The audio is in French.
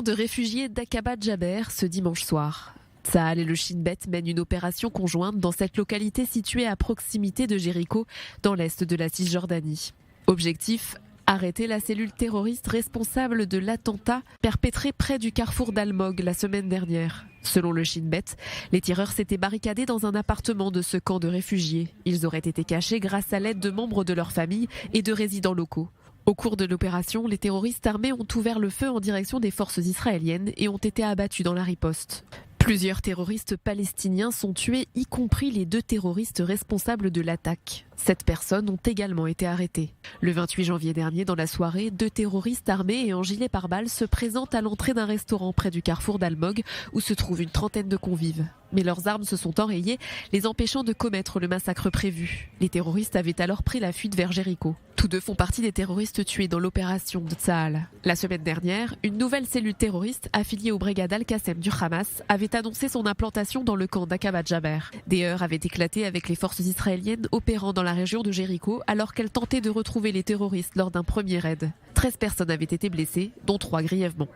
camp de réfugiés d'Aqaba Jaber ce dimanche soir. Tsahal et le Shin Bet mènent une opération conjointe dans cette localité située à proximité de Jéricho, dans l'est de la Cisjordanie. Objectif : arrêter la cellule terroriste responsable de l'attentat perpétré près du carrefour d'Almog la semaine dernière. Selon le Shin Bet, les tireurs s'étaient barricadés dans un appartement de ce camp de réfugiés. Ils auraient été cachés grâce à l'aide de membres de leur famille et de résidents locaux. Au cours de l'opération, les terroristes armés ont ouvert le feu en direction des forces israéliennes et ont été abattus dans la riposte. Plusieurs terroristes palestiniens sont tués, y compris les 2 terroristes responsables de l'attaque. 7 personnes ont également été arrêtées. Le 28 janvier dernier, dans la soirée, 2 terroristes armés et en gilet pare-balles se présentent à l'entrée d'un restaurant près du carrefour d'Almog où se trouve une trentaine de convives. Mais leurs armes se sont enrayées, les empêchant de commettre le massacre prévu. Les terroristes avaient alors pris la fuite vers Jéricho. Tous 2 font partie des terroristes tués dans l'opération de Tsahal. La semaine dernière, une nouvelle cellule terroriste affiliée aux brigades Al-Qassem du Hamas avait annoncé son implantation dans le camp d'Aqaba Jaber. Des heurts avaient éclaté avec les forces israéliennes opérant dans la région de Jéricho alors qu'elles tentaient de retrouver les terroristes lors d'un premier raid. 13 personnes avaient été blessées, dont 3 grièvement.